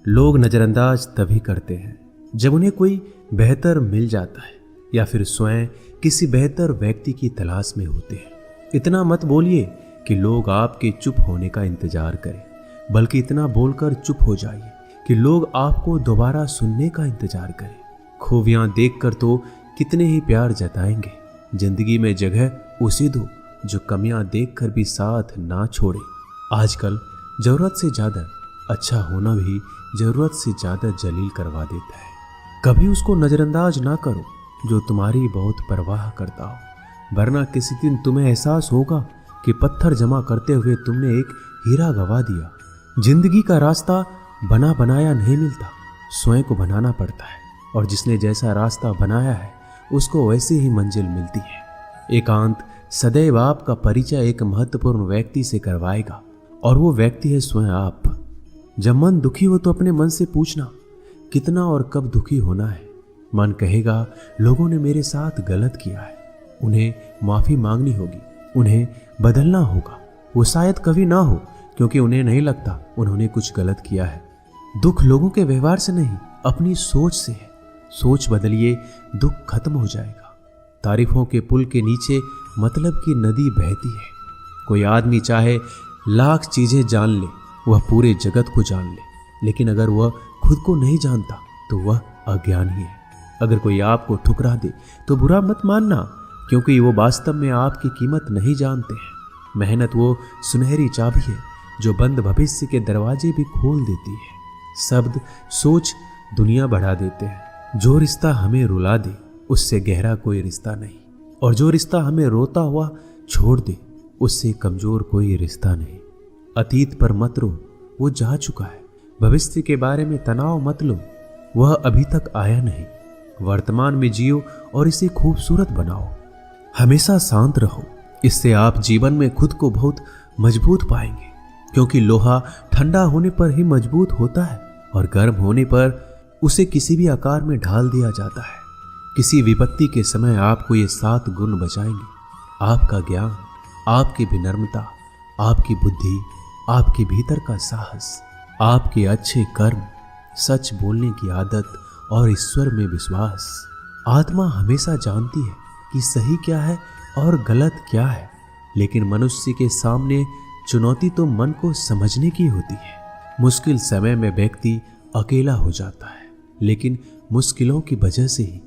लोग नज़रअंदाज तभी करते हैं जब उन्हें कोई बेहतर मिल जाता है या फिर स्वयं किसी बेहतर व्यक्ति की तलाश में होते हैं। इतना मत बोलिए कि लोग आपके चुप होने का इंतजार करें, बल्कि इतना बोलकर चुप हो जाइए कि लोग आपको दोबारा सुनने का इंतजार करें। खूबियां देखकर तो कितने ही प्यार जताएंगे। जिंदगी में जगह उसे दो जो कमियां देखकर भी साथ ना छोड़े। आजकल जरूरत से ज्यादा अच्छा होना भी जरूरत से ज्यादा जलील करवा देता है। कभी उसको नजरअंदाज ना करो जो तुम्हारी बहुत परवाह करता हो, वरना किसी दिन तुम्हें एहसास होगा कि पत्थर जमा करते हुए तुमने एक हीरा गवा दिया। जिंदगी का रास्ता बना बनाया नहीं मिलता, स्वयं को बनाना पड़ता है, और जिसने जैसा रास्ता बनाया है उसको वैसे ही मंजिल मिलती है। एकांत सदैव आपका परिचय एक महत्वपूर्ण व्यक्ति से करवाएगा, और वो व्यक्ति है स्वयं आप। जब मन दुखी हो तो अपने मन से पूछना कितना और कब दुखी होना है। मन कहेगा लोगों ने मेरे साथ गलत किया है, उन्हें माफी मांगनी होगी, उन्हें बदलना होगा। वो शायद कभी ना हो, क्योंकि उन्हें नहीं लगता उन्होंने कुछ गलत किया है। दुख लोगों के व्यवहार से नहीं, अपनी सोच से है। सोच बदलिए, दुख खत्म हो जाएगा। तारीफों के पुल के नीचे मतलब की नदी बहती है। कोई आदमी चाहे लाख चीजें जान ले, वह पूरे जगत को जान ले, लेकिन अगर वह खुद को नहीं जानता तो वह अज्ञानी है। अगर कोई आपको ठुकरा दे तो बुरा मत मानना, क्योंकि वो वास्तव में आपकी कीमत नहीं जानते हैं। मेहनत वो सुनहरी चाबी है जो बंद भविष्य के दरवाजे भी खोल देती है। शब्द सोच दुनिया बढ़ा देते हैं। जो रिश्ता हमें रुला दे उससे गहरा कोई रिश्ता नहीं, और जो रिश्ता हमें रोता हुआ छोड़ दे उससे कमजोर कोई रिश्ता नहीं। अतीत पर मत रो, वो जा चुका है। भविष्य के बारे में तनाव मत लो, वह अभी तक आया नहीं। वर्तमान में जियो और इसे खूबसूरत बनाओ। हमेशा शांत रहो, इससे आप जीवन में खुद को बहुत मजबूत पाएंगे, क्योंकि लोहा ठंडा होने पर ही मजबूत होता है, और गर्म होने पर उसे किसी भी आकार में ढाल दिया जाता है। किसी विपत्ति के समय आपको ये 7 गुण बचाएंगे: आपका ज्ञान, आपकी विनम्रता, आपकी बुद्धि, आपके भीतर का साहस, आपके अच्छे कर्म, सच बोलने की आदत और ईश्वर में विश्वास। आत्मा हमेशा जानती है कि सही क्या है और गलत क्या है, लेकिन मनुष्य के सामने चुनौती तो मन को समझने की होती है। मुश्किल समय में व्यक्ति अकेला हो जाता है, लेकिन मुश्किलों की वजह से ही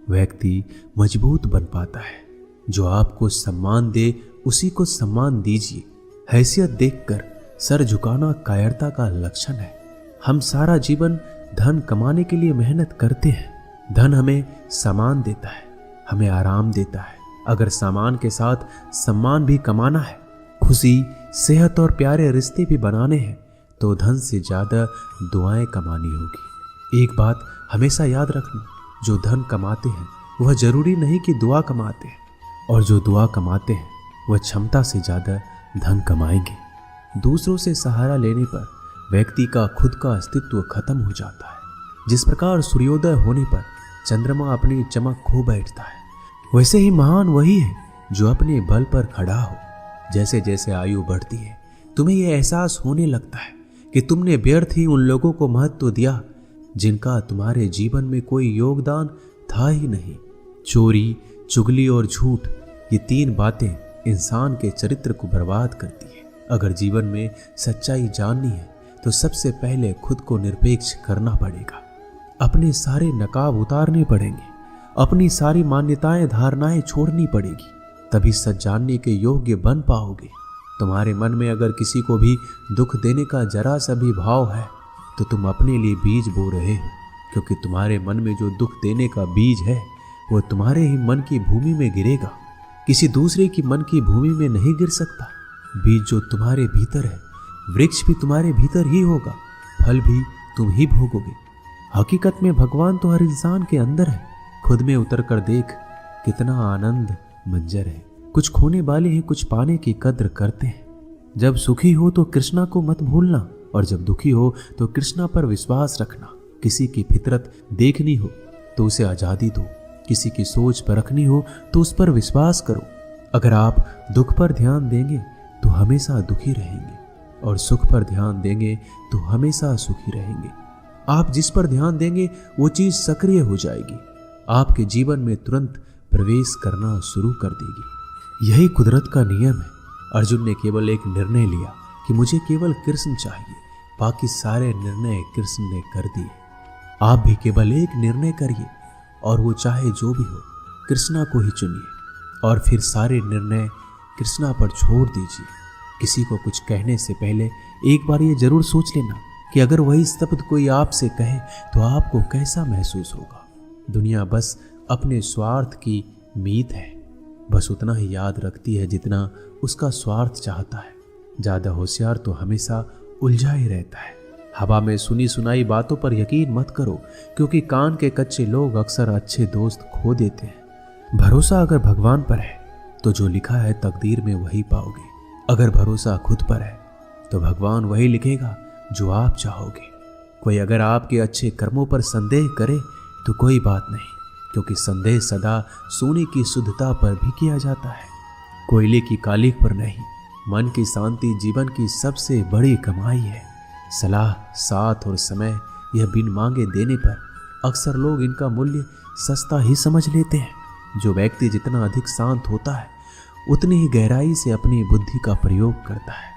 व्यक्ति मजबूत बन पाता है। जो आपको सम्मान दे उसी को सम्मान दीजिए। हैसियत देखकर सर झुकाना कायरता का लक्षण है। हम सारा जीवन धन कमाने के लिए मेहनत करते हैं। धन हमें सामान देता है, हमें आराम देता है। अगर सामान के साथ सम्मान भी कमाना है, खुशी, सेहत और प्यारे रिश्ते भी बनाने हैं, तो धन से ज्यादा दुआएं कमानी होगी। एक बात हमेशा याद रखना, जो धन कमाते हैं वह जरूरी नहीं कि दुआ कमाते हैं, और जो दुआ कमाते हैं वह क्षमता से ज्यादा धन कमाएंगे। दूसरों से सहारा लेने पर व्यक्ति का खुद का अस्तित्व खत्म हो जाता है। जिस प्रकार सूर्योदय होने पर चंद्रमा अपनी चमक खो बैठता है, वैसे ही महान वही है जो अपने बल पर खड़ा हो। जैसे जैसे आयु बढ़ती है, तुम्हें यह एहसास होने लगता है कि तुमने व्यर्थ ही उन लोगों को महत्व दिया जिनका तुम्हारे जीवन में कोई योगदान था ही नहीं। चोरी, चुगली और झूठ, ये 3 बातें इंसान के चरित्र को बर्बाद करती है। अगर जीवन में सच्चाई जाननी है तो सबसे पहले खुद को निरपेक्ष करना पड़ेगा। अपने सारे नकाब उतारने पड़ेंगे, अपनी सारी मान्यताएं धारणाएं छोड़नी पड़ेगी, तभी सच जानने के योग्य बन पाओगे। तुम्हारे मन में अगर किसी को भी दुख देने का जरा सा भी भाव है तो तुम अपने लिए बीज बो रहे हो, क्योंकि तुम्हारे मन में जो दुख देने का बीज है वो तुम्हारे ही मन की भूमि में गिरेगा, किसी दूसरे की मन की भूमि में नहीं गिर सकता। बीज जो तुम्हारे भीतर है, वृक्ष भी तुम्हारे भीतर ही होगा, फल भी तुम ही भोगोगे। हकीकत में भगवान तो हर इंसान के अंदर है। खुद में उतर कर देख, कितना आनंद मंजर है। कुछ खोने वाले हैं, कुछ पाने की कद्र करते हैं। जब सुखी हो तो कृष्णा को मत भूलना, और जब दुखी हो तो कृष्णा पर विश्वास रखना। किसी की फितरत देखनी हो तो उसे आज़ादी दो, किसी की सोच परखनी हो तो उस पर विश्वास करो। अगर आप दुख पर ध्यान देंगे तो हमेशा दुखी रहेंगे, और सुख पर ध्यान देंगे तो हमेशा सुखी रहेंगे। आप जिस पर ध्यान देंगे वो चीज सक्रिय हो जाएगी, आपके जीवन में तुरंत प्रवेश करना शुरू कर देगी। यही कुदरत का नियम है। अर्जुन ने केवल एक निर्णय लिया कि मुझे केवल कृष्ण चाहिए, बाकी सारे निर्णय कृष्ण ने कर दिए। आप भी केवल एक निर्णय करिए और वो चाहे जो भी हो, कृष्णा को ही चुनिए और फिर सारे निर्णय कृष्णा पर छोड़ दीजिए। किसी को कुछ कहने से पहले एक बार ये जरूर सोच लेना कि अगर वही शब्द कोई आपसे कहे तो आपको कैसा महसूस होगा। दुनिया बस अपने स्वार्थ की मीत है, बस उतना ही याद रखती है जितना उसका स्वार्थ चाहता है। ज्यादा होशियार तो हमेशा उलझा ही रहता है। हवा में सुनी सुनाई बातों पर यकीन मत करो, क्योंकि कान के कच्चे लोग अक्सर अच्छे दोस्त खो देते हैं। भरोसा अगर भगवान पर है तो जो लिखा है तकदीर में वही पाओगे। अगर भरोसा खुद पर है तो भगवान वही लिखेगा जो आप चाहोगे। कोई अगर आपके अच्छे कर्मों पर संदेह करे तो कोई बात नहीं, क्योंकि संदेह सदा सोने की शुद्धता पर भी किया जाता है, कोयले की कालिख पर नहीं। मन की शांति जीवन की सबसे बड़ी कमाई है। सलाह, साथ और समय यह बिन मांगे देने पर अक्सर लोग इनका मूल्य सस्ता ही समझ लेते हैं। जो व्यक्ति जितना अधिक शांत होता है उतनी ही गहराई से अपनी बुद्धि का प्रयोग करता है।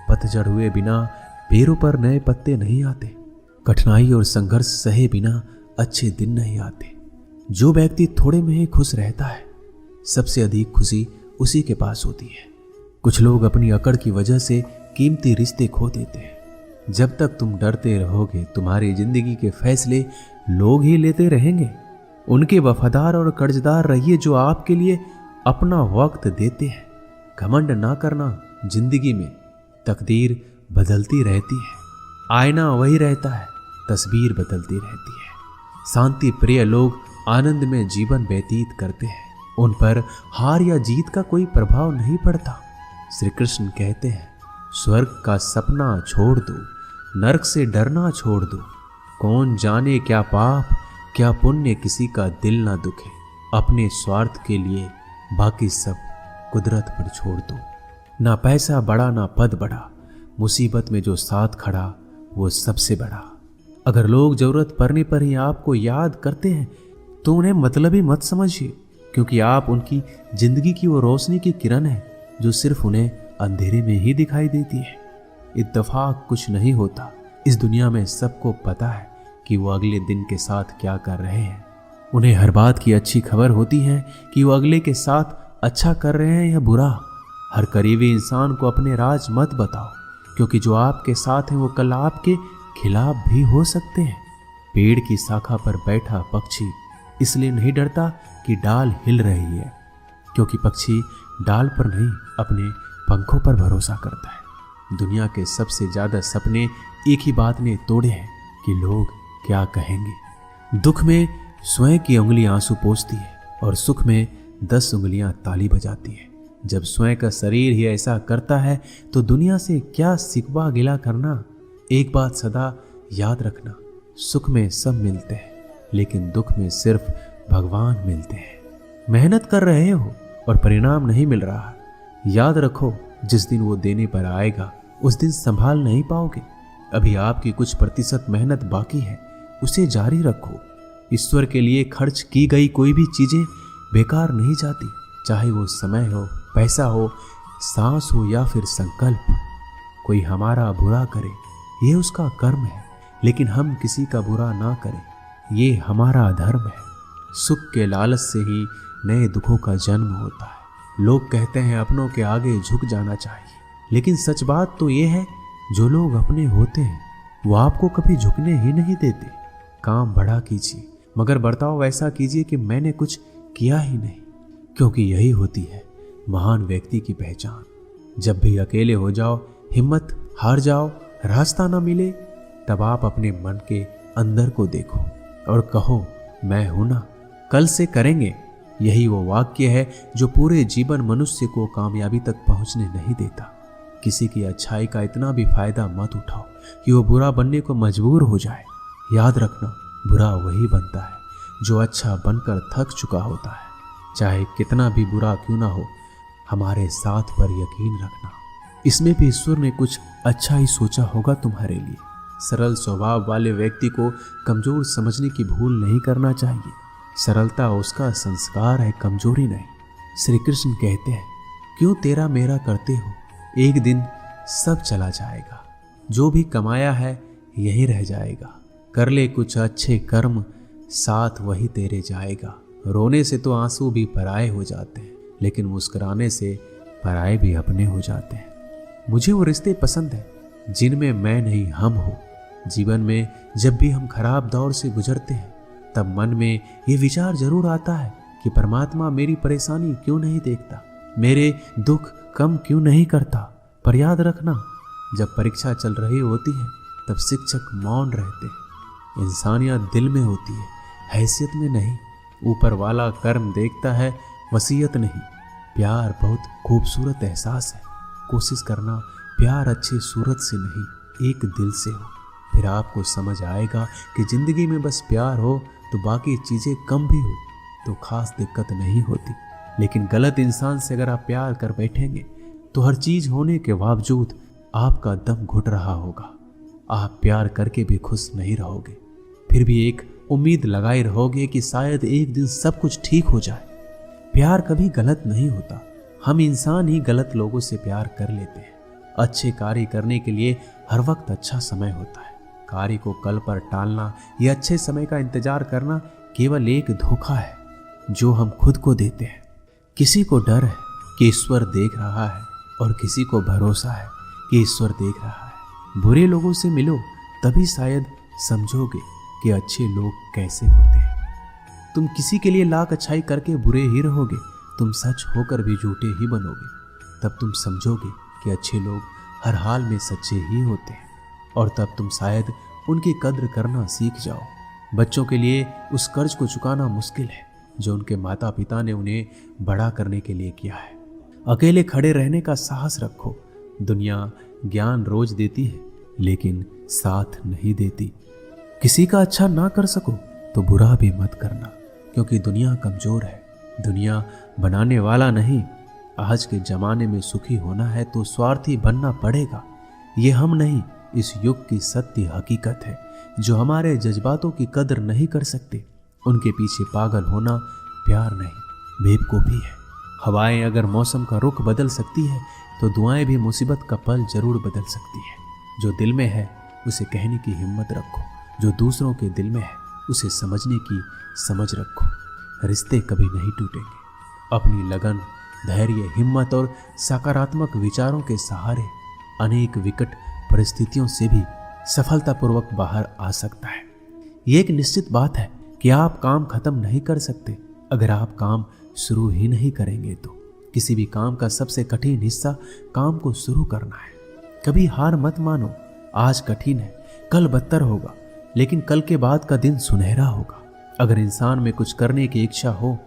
पतझड़ हुए बिना पेड़ों पर नए पत्ते नहीं आते। कठिनाई और संघर्ष सहे बिना अच्छे दिन नहीं आते। जो व्यक्ति थोड़े में ही खुश रहता है, सबसे अधिक खुशी उसी के पास होती है। कुछ लोग अपनी अकड़ की वजह से कीमती रिश्ते खो देते हैं। जब तक तुम डरते रहोगे, तुम्हारी जिंदगी के फैसले लोग ही लेते रहेंगे। उनके वफादार और कर्जदार रहिए जो आपके लिए अपना वक्त देते हैं। घमंड ना करना, जिंदगी में तकदीर बदलती रहती है, आईना वही रहता है, तस्वीर बदलती रहती है। शांति प्रिय लोग आनंद में जीवन व्यतीत करते हैं, उन पर हार या जीत का कोई प्रभाव नहीं पड़ता। श्री कृष्ण कहते हैं, स्वर्ग का सपना छोड़ दो, नरक से डरना छोड़ दो। कौन जाने क्या पाप क्या पुण्य किसी का दिल ना दुखे। अपने स्वार्थ के लिए बाकी सब कुदरत पर छोड़ दो। ना पैसा बड़ा ना पद बड़ा, मुसीबत में जो साथ खड़ा वो सबसे बड़ा। अगर लोग जरूरत पड़ने पर ही आपको याद करते हैं तो उन्हें मतलबी मत समझिए, क्योंकि आप उनकी जिंदगी की वो रोशनी की किरण है जो सिर्फ उन्हें अंधेरे में ही दिखाई देती है। इत्तेफाक कुछ नहीं होता। इस दुनिया में सबको पता है कि वो अगले दिन के साथ क्या कर रहे हैं। उन्हें हर बात की अच्छी खबर होती है कि वो अगले के साथ अच्छा कर रहे हैं या बुरा। हर करीबी इंसान को अपने राज मत बताओ, क्योंकि जो आपके साथ हैं वो कल आपके खिलाफ भी हो सकते हैं। पेड़ की शाखा पर बैठा पक्षी इसलिए नहीं डरता कि डाल हिल रही है, क्योंकि पक्षी डाल पर नहीं अपने पंखों पर भरोसा करता है। दुनिया के सबसे ज्यादा सपने एक ही बात ने तोड़े हैं कि लोग क्या कहेंगे। दुख में स्वयं की उंगली आंसू पोंछती है और सुख में 10 उंगलियां ताली बजाती है। जब स्वयं का शरीर ही ऐसा करता है तो दुनिया से क्या सिकवा गिला करना। एक बात सदा याद रखना, सुख में सब मिलते हैं लेकिन दुख में सिर्फ भगवान मिलते हैं। मेहनत कर रहे हो और परिणाम नहीं मिल रहा, याद रखो जिस दिन वो देने पर आएगा उस दिन संभाल नहीं पाओगे। अभी आपकी कुछ प्रतिशत मेहनत बाकी है, उसे जारी रखो। ईश्वर के लिए खर्च की गई कोई भी चीजें बेकार नहीं जाती, चाहे वो समय हो, पैसा हो, सांस हो या फिर संकल्प। कोई हमारा बुरा करे ये उसका कर्म है, लेकिन हम किसी का बुरा ना करें ये हमारा धर्म है। सुख के लालच से ही नए दुखों का जन्म होता है। लोग कहते हैं अपनों के आगे झुक जाना चाहिए, लेकिन सच बात तो ये है जो लोग अपने होते हैं वो आपको कभी झुकने ही नहीं देते। काम बड़ा कीजिए मगर बर्ताव वैसा कीजिए कि मैंने कुछ किया ही नहीं, क्योंकि यही होती है महान व्यक्ति की पहचान। जब भी अकेले हो जाओ, हिम्मत हार जाओ, रास्ता ना मिले, तब आप अपने मन के अंदर को देखो और कहो मैं हूं ना, कल से करेंगे। यही वो वाक्य है जो पूरे जीवन मनुष्य को कामयाबी तक पहुंचने नहीं देता। किसी की अच्छाई का इतना भी फायदा मत उठाओ कि वो बुरा बनने को मजबूर हो जाए। याद रखना, बुरा वही बनता है जो अच्छा बनकर थक चुका होता है। चाहे कितना भी बुरा क्यों ना हो, हमारे साथ पर यकीन रखना, इसमें भी ईश्वर ने कुछ अच्छा ही सोचा होगा तुम्हारे लिए। सरल स्वभाव वाले व्यक्ति को कमजोर समझने की भूल नहीं करना चाहिए। सरलता उसका संस्कार है, कमजोरी नहीं। श्री कृष्ण कहते हैं, क्यों तेरा मेरा करते हो, एक दिन सब चला जाएगा। जो भी कमाया है यही रह जाएगा। कर ले कुछ अच्छे कर्म, साथ वही तेरे जाएगा। रोने से तो आंसू भी पराए हो जाते हैं, लेकिन मुस्कुराने से पराए भी अपने हो जाते हैं। मुझे वो रिश्ते पसंद हैं जिनमें मैं नहीं हम हो। जीवन में जब भी हम खराब दौर से गुजरते हैं तब मन में ये विचार जरूर आता है कि परमात्मा मेरी परेशानी क्यों नहीं देखता, मेरे दुख कम क्यों नहीं करता। पर याद रखना, जब परीक्षा चल रही होती है तब शिक्षक मौन रहते हैं। इंसानियत दिल में होती है, हैसियत में नहीं। ऊपर वाला कर्म देखता है, वसीयत नहीं। प्यार बहुत खूबसूरत एहसास है। कोशिश करना प्यार अच्छी सूरत से नहीं, एक दिल से हो। फिर आपको समझ आएगा कि जिंदगी में बस प्यार हो तो बाकी चीज़ें कम भी हो तो खास दिक्कत नहीं होती। लेकिन गलत इंसान से अगर आप प्यार कर बैठेंगे तो हर चीज़ होने के बावजूद आपका दम घुट रहा होगा। आप प्यार करके भी खुश नहीं रहोगे, फिर भी एक उम्मीद लगाए रहोगे कि शायद एक दिन सब कुछ ठीक हो जाए। प्यार कभी गलत नहीं होता, हम इंसान ही गलत लोगों से प्यार कर लेते हैं। अच्छे कार्य करने के लिए हर वक्त अच्छा समय होता है। कार्य को कल पर टालना या अच्छे समय का इंतजार करना केवल एक धोखा है जो हम खुद को देते हैं। किसी को डर है कि ईश्वर देख रहा है और किसी को भरोसा है कि ईश्वर देख रहा है। बुरे लोगों से मिलो तभी शायद समझोगे कि अच्छे लोग कैसे होते हैं। तुम किसी के लिए लाख अच्छाई करके बुरे ही रहोगे, तुम सच होकर भी झूठे ही बनोगे। तब तुम समझोगे कि अच्छे लोग हर हाल में सच्चे ही होते हैं, और तब तुम शायद उनकी कद्र करना सीख जाओ। बच्चों के लिए उस कर्ज को चुकाना मुश्किल है जो उनके माता पिता ने उन्हें बड़ा करने के लिए किया है। अकेले खड़े रहने का साहस रखो। दुनिया ज्ञान रोज देती है लेकिन साथ नहीं देती। किसी का अच्छा ना कर सको तो बुरा भी मत करना, क्योंकि दुनिया कमजोर है, दुनिया बनाने वाला नहीं। आज के जमाने में सुखी होना है तो स्वार्थी बनना पड़ेगा। ये हम नहीं, इस युग की सत्य हकीकत है। जो हमारे जज्बातों की कदर नहीं कर सकते उनके पीछे पागल होना प्यार नहीं, बेवकूफ़ी है। हवाएं अगर मौसम का रुख बदल सकती है तो दुआएं भी मुसीबत का पल जरूर बदल सकती है। जो दिल में है उसे कहने की हिम्मत रखो, जो दूसरों के दिल में है उसे समझने की समझ रखो। रिश्ते कभी नहीं टूटेंगे। अपनी लगन, धैर्य, हिम्मत और सकारात्मक विचारों के सहारे अनेक विकट परिस्थितियों से भी सफलतापूर्वक बाहर आ सकता है। ये एक निश्चित बात है कि आप काम खत्म नहीं कर सकते अगर आप काम शुरू ही नहीं करेंगे। तो किसी भी काम का सबसे कठिन हिस्सा काम को शुरू करना है। कभी हार मत मानो। आज कठिन है, कल बदतर होगा, लेकिन कल के बाद का दिन सुनहरा होगा। अगर इंसान में कुछ करने की इच्छा हो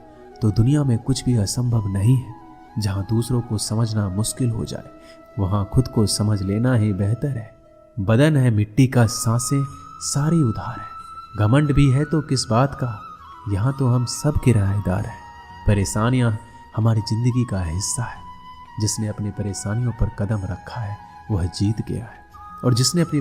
तो दुनिया में कुछ भी असंभव नहीं है। जहां दूसरों को समझना मुश्किल हो जाए वहां खुद को समझ लेना ही बेहतर है। बदन है मिट्टी का, सांसें सारी उधार है। घमंड भी है तो किस बात का, यहाँ तो हम सब किराएदार हैं। परेशानियां हमारी जिंदगी का हिस्सा है। जिसने अपनी परेशानियों पर कदम रखा है वह जीत गया है, और जिसने अपनी